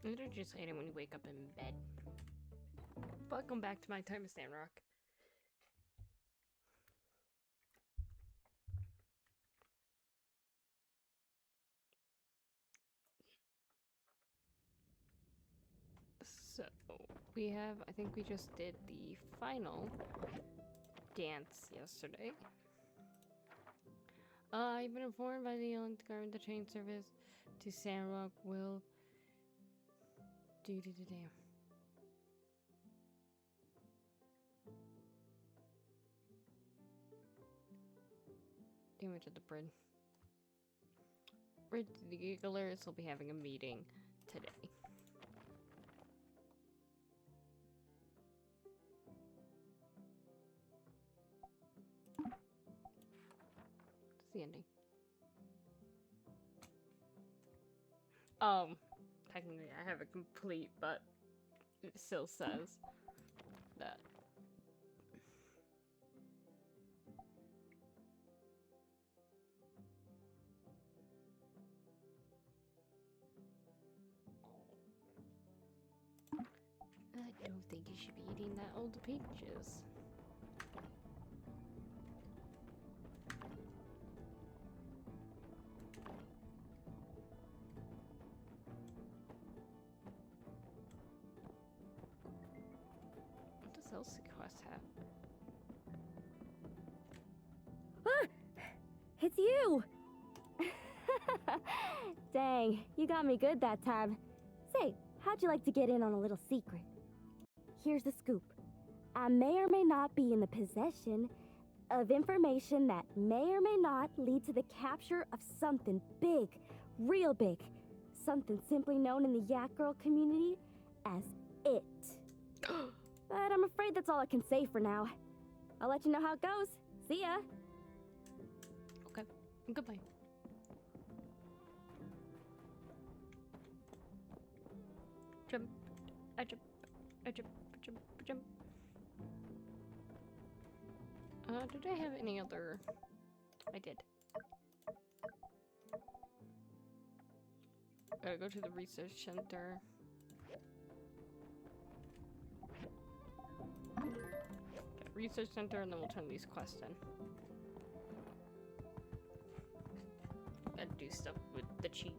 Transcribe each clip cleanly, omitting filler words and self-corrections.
What did you say to when you wake up in bed? Welcome back to my time of Sandrock. So, I think we just did the final dance yesterday. I've been informed by the young government the train service to Sandrock will do damn. Damage at the bridge. The Gigglers will be having a meeting today. It's the ending. Technically I have it complete, but it still says that. I don't think you should be eating that old peaches. What does Elsie Quest have? Ah! It's you! Dang, you got me good that time. Say, how'd you like to get in on a little secret? Here's the scoop. I may or may not be in the possession of information that may or may not lead to the capture of something big, real big. Something simply known in the Yak Girl community as it. But I'm afraid that's all I can say for now. I'll let you know how it goes. See ya! Okay, goodbye. Jump, I jump, I jump, I jump, I jump. Did I have any other? I did. Gotta go to the research center. Okay, research center, and then we'll turn these quests in. Gotta do stuff with the chi.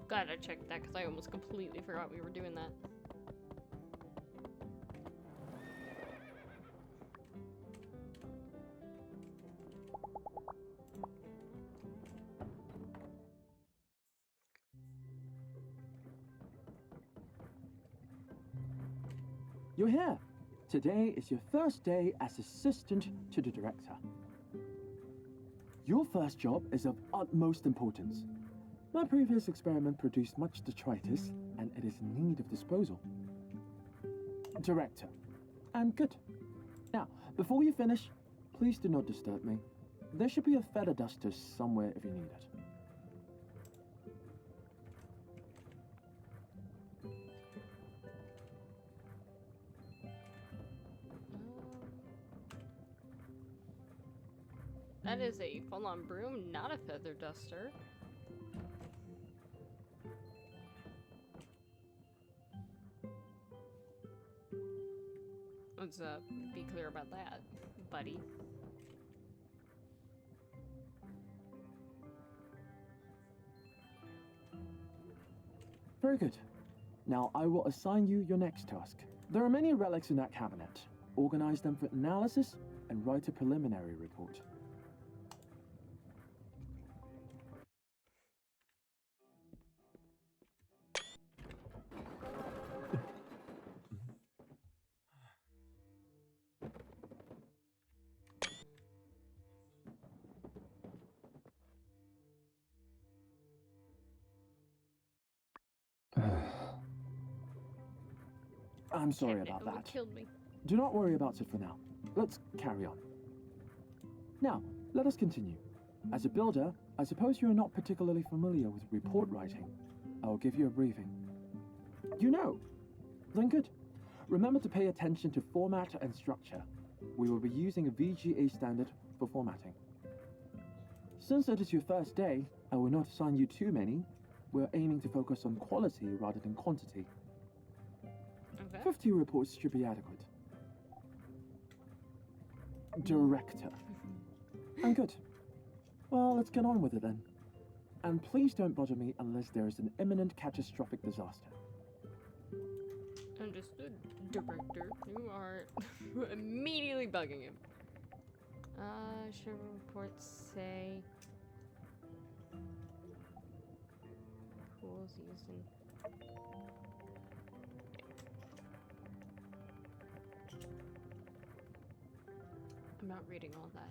Gotta check that because I almost completely forgot we were doing that. You're here. Today is your first day as assistant to the director. Your first job is of utmost importance. My previous experiment produced much detritus, and it is in need of disposal. Director. And good. Now, before you finish, please do not disturb me. There should be a feather duster somewhere if you need it. That is a full-on broom, not a feather duster. Let's be clear about that, buddy. Very good. Now I will assign you your next task. There are many relics in that cabinet. Organize them for analysis and write a preliminary report. I'm sorry about that. Killed me. Do not worry about it for now. Let's carry on. Now, let us continue. As a builder, I suppose you are not particularly familiar with report writing. I will give you a briefing. You know. Then good. Remember to pay attention to format and structure. We will be using a VGA standard for formatting. Since it is your first day, I will not assign you too many. We're aiming to focus on quality rather than quantity. Okay. 50 reports should be adequate. Director. I'm good. Well, let's get on with it then. And please don't bother me unless there is an imminent catastrophic disaster. Understood, Director. You are immediately bugging him. Should reports say pools used in I'm not reading all that.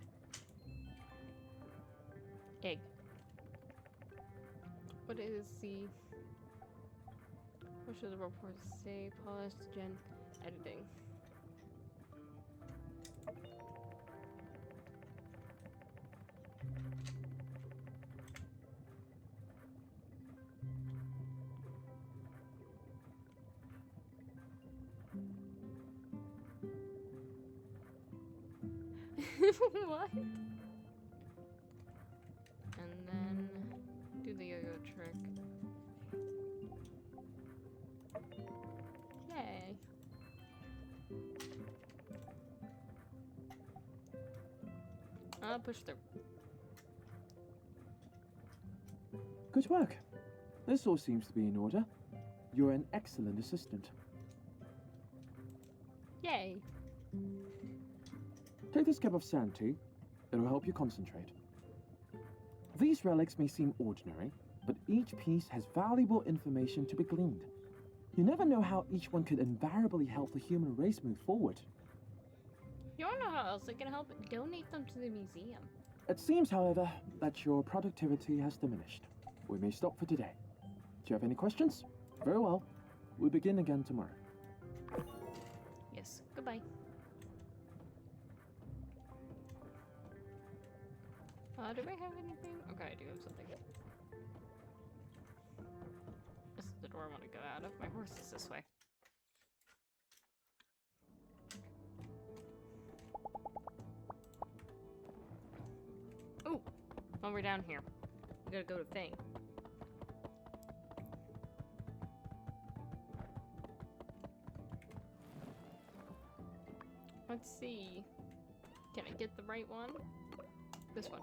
Egg. What is the what should the report say? Polished gen editing. What? And then do the yo-yo trick. Yay. I'll push through. Good work. This all seems to be in order. You're an excellent assistant. Yay. Take this cup of sand tea. It'll help you concentrate. These relics may seem ordinary, but each piece has valuable information to be gleaned. You never know how each one could invariably help the human race move forward. You wanna know how else it can help? Donate them to the museum. It seems, however, that your productivity has diminished. We may stop for today. Do you have any questions? Very well. We'll begin again tomorrow. Yes. Goodbye. Do I have anything? Okay, I do have something. This is the door I want to go out of. My horse is this way. Ooh! While we're down here, we gotta go to Fang. Let's see. Can I get the right one? This one.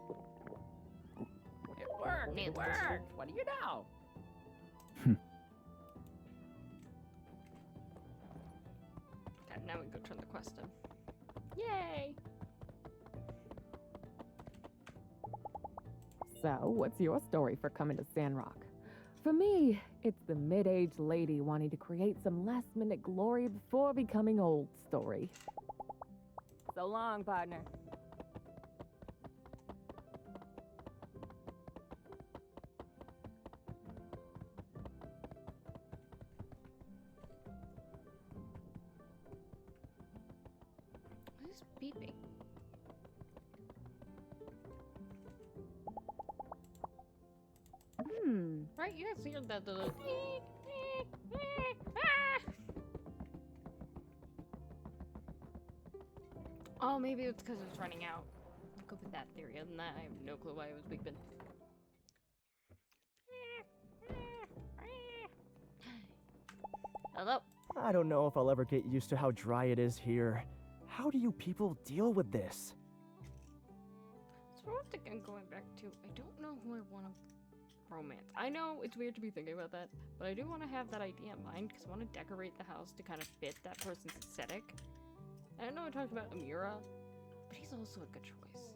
It worked! It worked! What do you know? Okay, now we go turn the quest in. Yay! So, what's your story for coming to Sandrock? For me, it's the mid-aged lady wanting to create some last-minute glory before becoming old story. So long, partner. Who's beeping? Right? You guys hear that little Oh, maybe it's because it's running out. Go with that theory. Other than that, I have no clue why it was beeping. Hello? I don't know if I'll ever get used to how dry it is here. How do you people deal with this? So one thing I'm going back to, I don't know who I want to romance. I know it's weird to be thinking about that, but I do want to have that idea in mind because I want to decorate the house to kind of fit that person's aesthetic. And I know I talked about Amira, but he's also a good choice.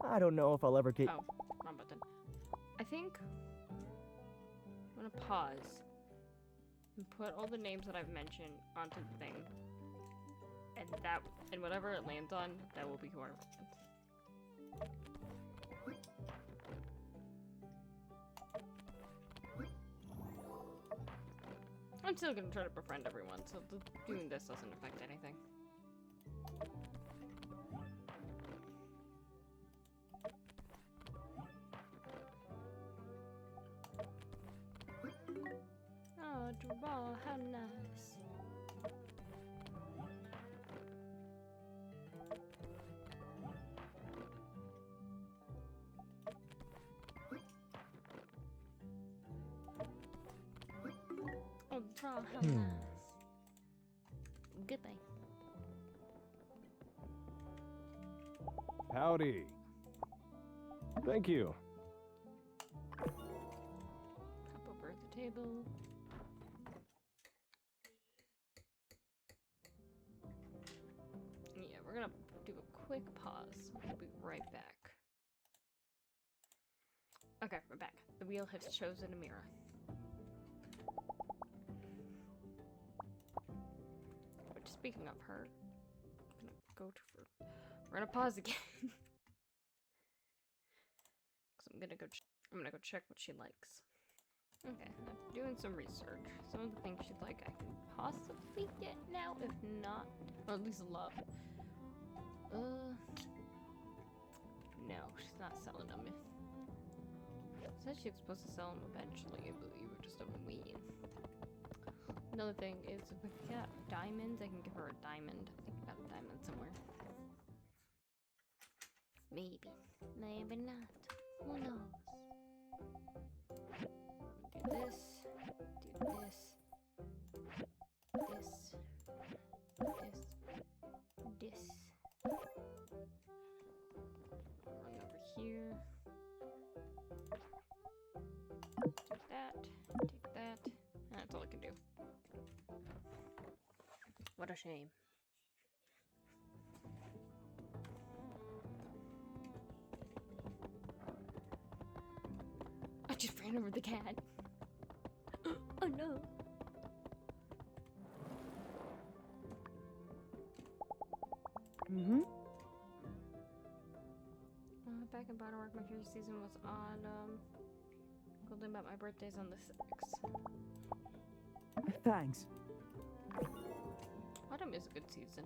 I don't know if I'll ever get... Oh, wrong button. I think I'm gonna pause and put all the names that I've mentioned onto the thing, and whatever it lands on, that will be who I romance. I'm still gonna try to befriend everyone, so doing this doesn't affect anything. Oh, Oh, how nice. Oh, draw, how nice. Good thing. Howdy. Thank you. Hop over at the table. Yeah, we're gonna do a quick pause. We'll be right back. Okay, we're back. The wheel has chosen a mirror. Which, speaking of her, I'm gonna go to her. We're gonna pause again. Cause I'm gonna go check what she likes. Okay, I'm doing some research. Some of the things she'd like I can possibly get now, if not, or at least love. No, she's not selling them. Said she was supposed to sell them eventually, but we were just waiting. Another thing is, if we got diamonds, I can give her a diamond. I think I got a diamond somewhere. Maybe. Maybe not. Who knows? Do this. Do this. This. This. Run over here. Take that. Take that. That's all I can do. What a shame. I just ran over the cat. Oh no. Mm-hmm. Back in Bottom Rock, my favorite season was on Golden, but my birthday's on the 6th. Thanks. Autumn is a good season.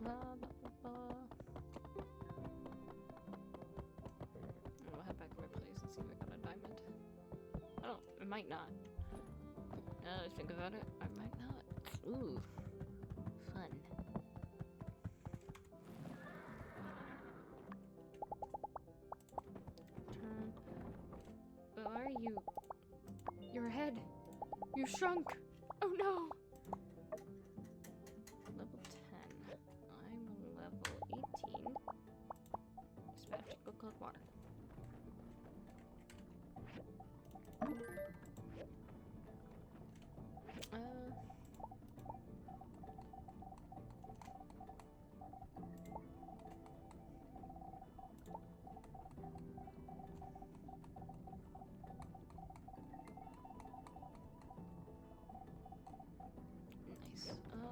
Blah, blah, blah, blah. I'll head back to my place and see if I got a diamond. Oh, I might not. Now that I think about it, I might not. Ooh. Fun. Turn. Where are you? Your head! You shrunk! Oh no! Level 10. I'm level 18. Dispatch, go collect water.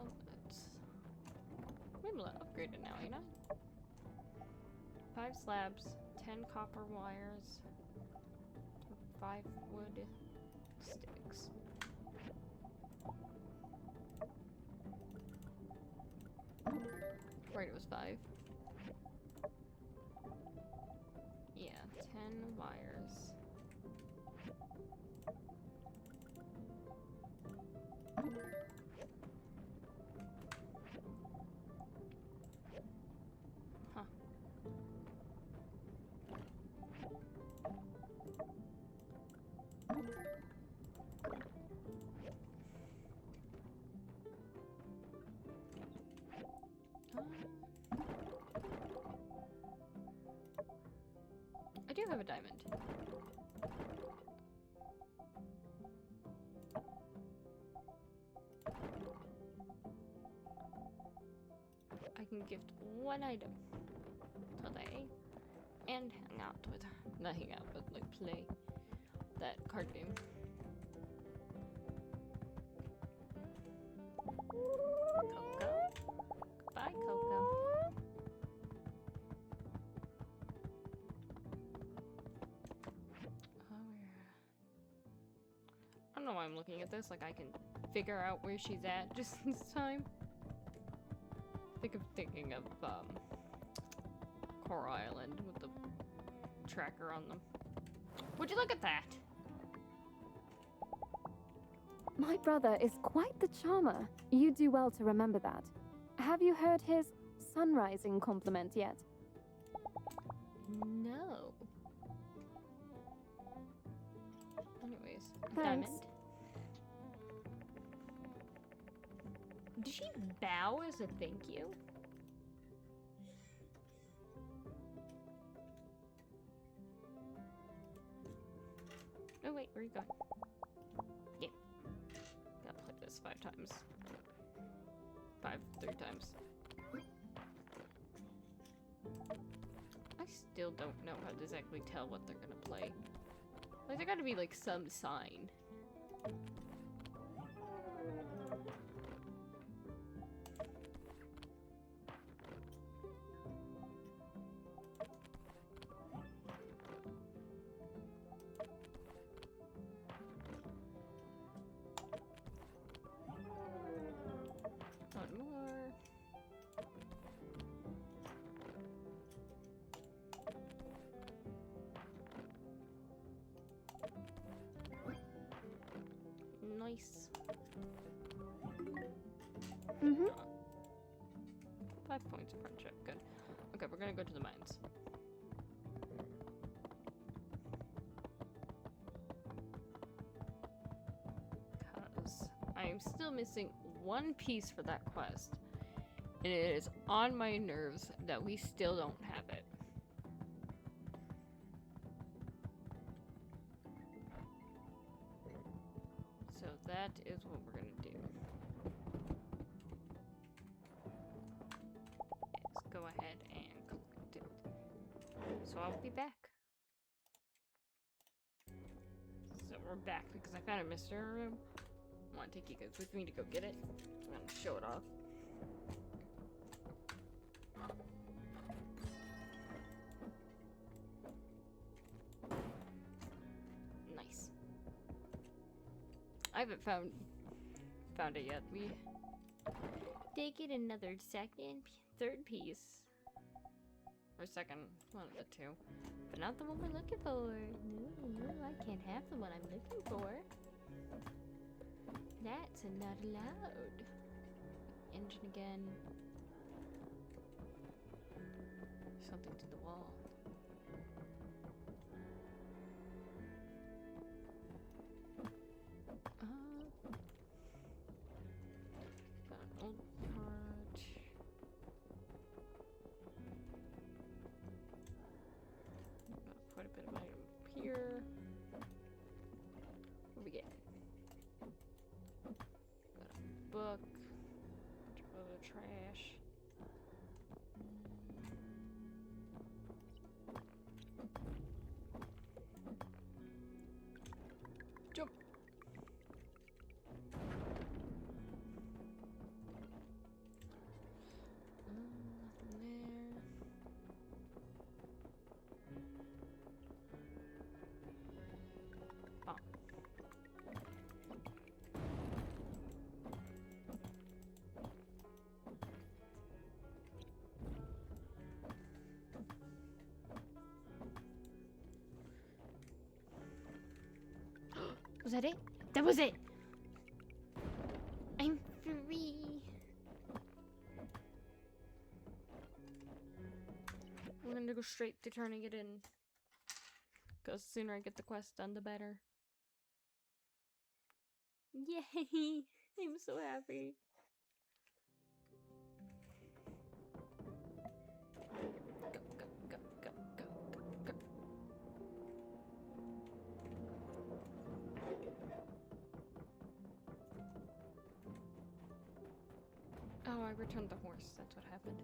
Nice. I'm able to upgrade it now, ain't I? 5 slabs, 10 copper wires, 5 wood sticks. Right, it was 5. Yeah, 10 wires. Huh. I do have a diamond. I can gift one item today and hang out with her. Not hang out, but like play that card game. Coco? Goodbye, Coco. I don't know why I'm looking at this, like I can figure out where she's at just this time. Thinking of Coral Island with the tracker on them. Would you look at that? My brother is quite the charmer. You do well to remember that. Have you heard his sunrising compliment yet? No. Anyways, Thanks. Diamond. Did she bow as a thank you? Oh wait, where are you going? Yeah. Gotta play this 5 times. 3 times. I still don't know how to exactly tell what they're gonna play. Like, there gotta be, like, some sign. One more. Nice. Mm-hmm. 5 points of friendship. Good. Okay, we're gonna go to the mines. Because I am still missing one piece for that quest. And it is on my nerves that we still don't have it. So that is what we're gonna do. Let's go ahead and collect it. So I'll be back. So we're back because I kind of missed our room. I want to take you guys with me to go get it. I'm gonna show it off. Nice. I haven't found it yet. We take it another third piece. Or second, one of the two. But not the one we're looking for. No, I can't have the one I'm looking for. That's not allowed. Engine again. Something to the wall. Got an old part. Got quite a bit of item here. What do we get? Got a book. Bunch of other trash. Jump! Nothing there. Oh. Was that it? That was it! I'm free! I'm gonna go straight to turning it in. Because the sooner I get the quest done, the better. Yay! I'm so happy. Go, go, go, go, go, go, go. Oh, I returned the horse. That's what happened.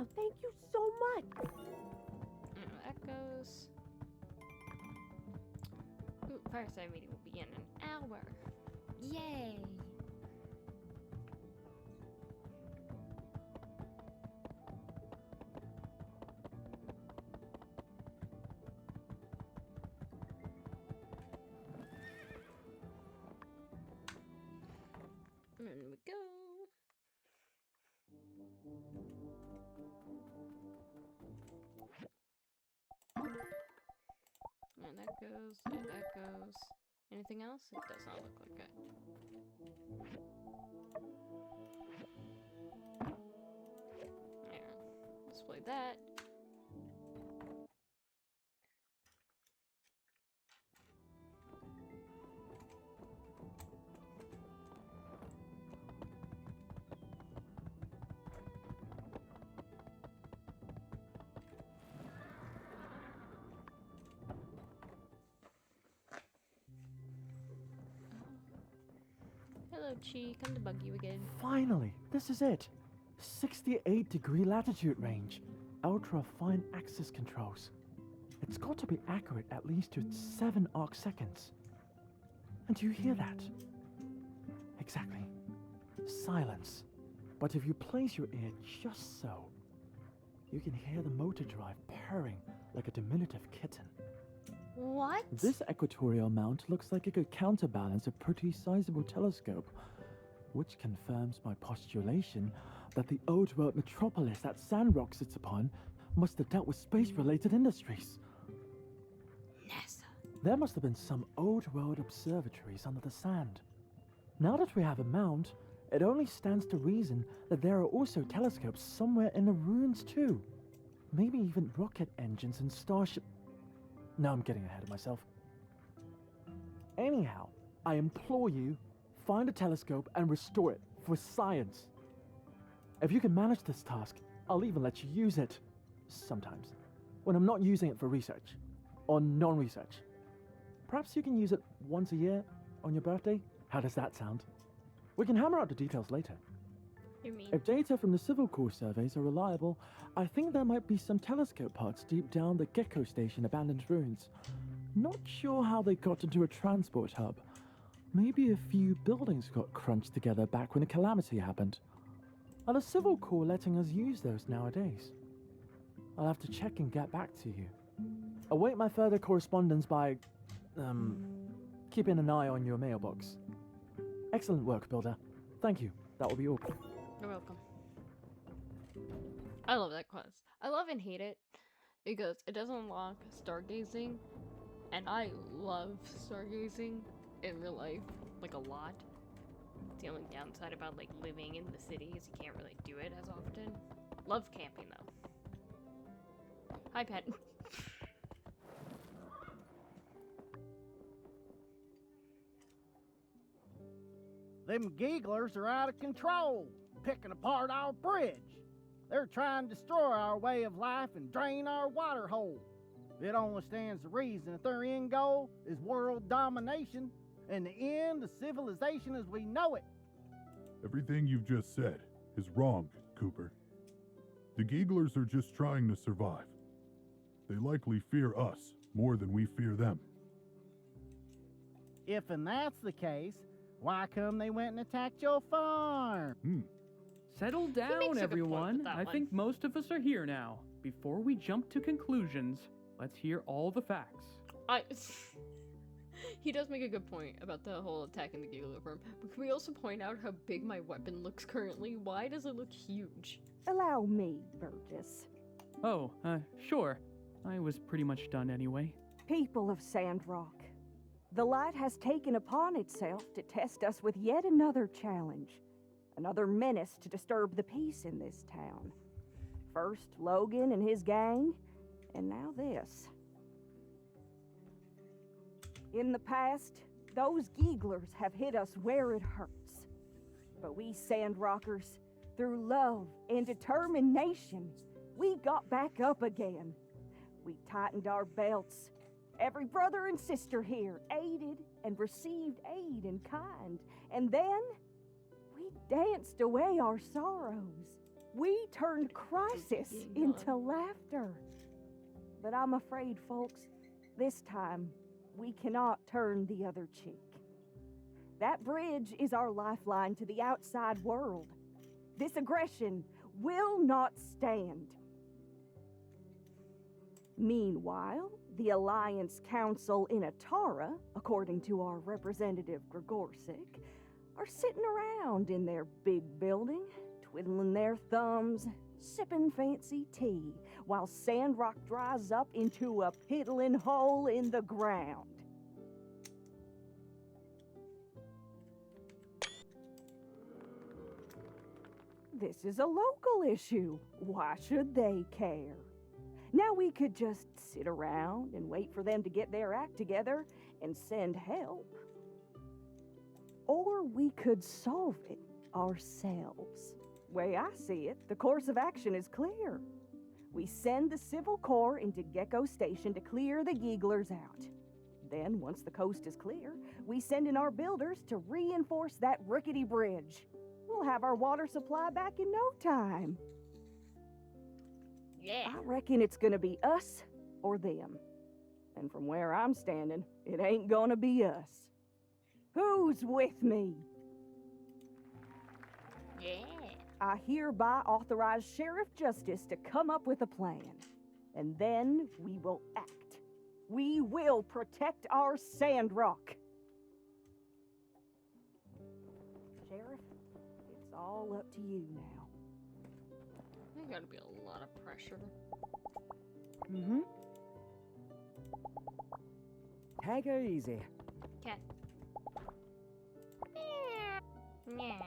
Wow, thank you so much. That goes. Ooh, fireside meeting will be in an hour. Yay! And we go. And that goes, and that goes. Anything else? It does not look like it. There. Display that. Hello, Chi. Come to bug you again. Finally, this is it. 68-degree latitude range. Ultra fine axis controls. It's got to be accurate at least to 7 arc seconds. And do you hear that? Exactly. Silence. But if you place your ear just so, you can hear the motor drive purring like a diminutive kitten. What? This equatorial mount looks like it could counterbalance a pretty sizable telescope, which confirms my postulation that the old world metropolis that Sandrock sits upon must have dealt with space-related industries. NASA. There must have been some old world observatories under the sand. Now that we have a mount, it only stands to reason that there are also telescopes somewhere in the ruins too. Maybe even rocket engines and starship... Now I'm getting ahead of myself. Anyhow, I implore you, find a telescope and restore it for science. If you can manage this task, I'll even let you use it. Sometimes. When I'm not using it for research. Or non-research. Perhaps you can use it once a year on your birthday? How does that sound? We can hammer out the details later. You mean? If data from the Civil Corps surveys are reliable, I think there might be some telescope parts deep down the Gecko Station abandoned ruins. Not sure how they got into a transport hub. Maybe a few buildings got crunched together back when a calamity happened. Are the Civil Corps letting us use those nowadays? I'll have to check and get back to you. Await my further correspondence by... keeping an eye on your mailbox. Excellent work, Builder. Thank you. That will be all. You're welcome. I love that quest. I love and hate it because it does unlock stargazing, and I love stargazing in real life, like a lot. The only downside about like living in the city is you can't really do it as often. Love camping though. Hi, pet. Them gigglers are out of control, picking apart our bridge. They're trying to destroy our way of life and drain our water hole. It only stands to reason that their end goal is world domination and the end of civilization as we know it. Everything you've just said is wrong, Cooper. The gigglers are just trying to survive. They likely fear us more than we fear them. If and that's the case, why come they went and attacked your farm? Settle makes down, a good point everyone. with that I one. think most of us are here now. Before we jump to conclusions, let's hear all the facts. He does make a good point about the whole attacking the giggler farm. But can we also point out how big my weapon looks currently? Why does it look huge? Allow me, Burgess. Oh, sure. I was pretty much done anyway. People of Sandrock, the light has taken upon itself to test us with yet another challenge. Another menace to disturb the peace in this town. First Logan and his gang, and now this. In the past, those gigglers have hit us where it hurts. But we Sandrockers, through love and determination, we got back up again. We tightened our belts. Every brother and sister here aided and received aid in kind. And then we danced away our sorrows. We turned crisis into laughter. But I'm afraid, folks, this time we cannot turn the other cheek. That bridge is our lifeline to the outside world. This aggression will not stand. Meanwhile, the Alliance Council in Atara, according to our representative Gregorsic, are sitting around in their big building, twiddling their thumbs, sipping fancy tea, while Sandrock dries up into a piddling hole in the ground. This is a local issue. Why should they care? Now we could just sit around and wait for them to get their act together and send help. Or we could solve it ourselves. Way I see it, the course of action is clear. We send the Civil Corps into Gecko Station to clear the Geeglers out. Then, once the coast is clear, we send in our builders to reinforce that rickety bridge. We'll have our water supply back in no time. Yeah. I reckon it's gonna be us or them. And from where I'm standing, it ain't gonna be us. Who's with me? Yeah. I hereby authorize Sheriff Justice to come up with a plan. And then we will act. We will protect our Sandrock. Sheriff, it's all up to you now. There's gotta be a lot of pressure. Mm-hmm. Take her easy. Okay. Yeah.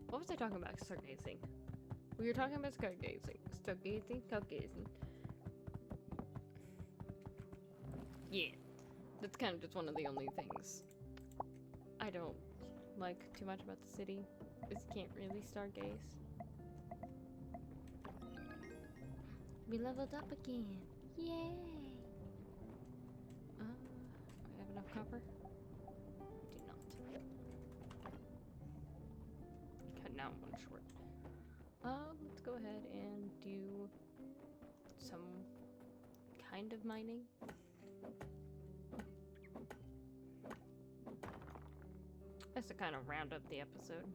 What was I talking about? Stargazing. We were talking about stargazing. Stargazing. Yeah. That's kind of just one of the only things I don't like too much about the city, is you can't really stargaze. We leveled up again. Yay! I have enough copper? I do not. Cutting out one short. Let's go ahead and do some kind of mining. Just to kind of round up the episode.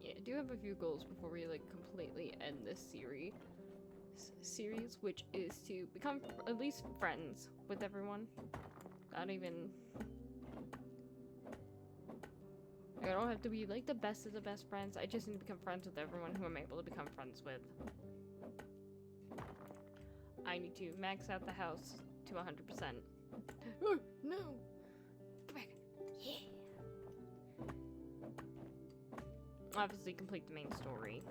I do have a few goals before we like completely end this series, which is to become at least friends with everyone. Not even, I don't have to be like the best of the best friends. I just need to become friends with everyone who I'm able to become friends with. I need to max out the house to 100%. Oh, no! Come back! Yeah! Obviously complete the main story.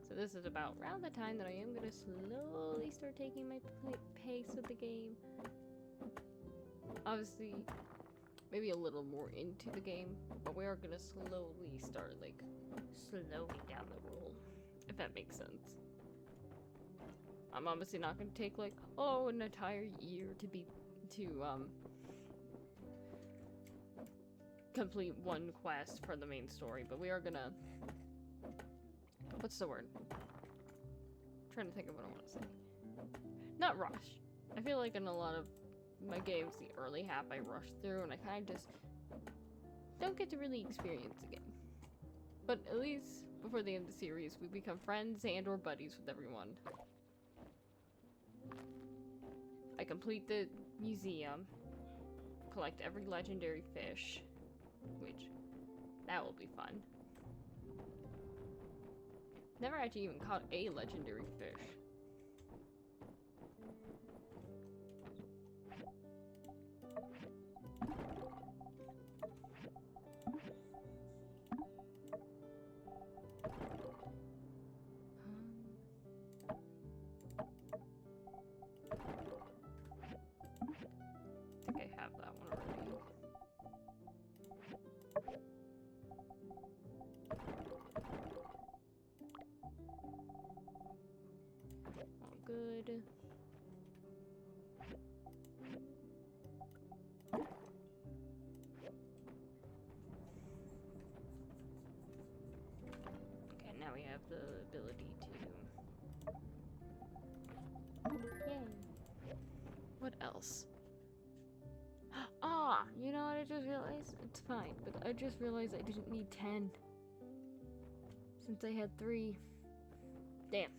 So this is about around the time that I am going to slowly start taking my pace with the game. Obviously, maybe a little more into the game, but we are going to slowly start, like, slowing down the roll, if that makes sense. I'm obviously not going to take, like, oh, an entire year to complete one quest for the main story, but we are gonna, what's the word? I'm trying to think of what I want to say. Not rush. I feel like in a lot of my games, the early half I rush through and I kind of just don't get to really experience the game. But at least before the end of the series, we become friends and or buddies with everyone. I complete the museum, collect every legendary fish, which, that will be fun. Never actually even caught a legendary fish. that one already. All good. Okay, now we have the ability to... Yay. What else? Ah, you know what I just realized? It's fine, but I just realized I didn't need 10. Since I had 3. Damn.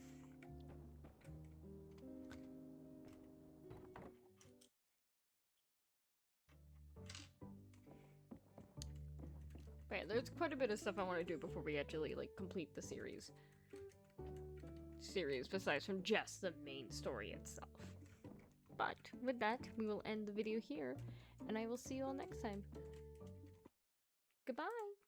Right, there's quite a bit of stuff I want to do before we actually, like, complete the series. Besides from just the main story itself. But with that, we will end the video here, and I will see you all next time. Goodbye!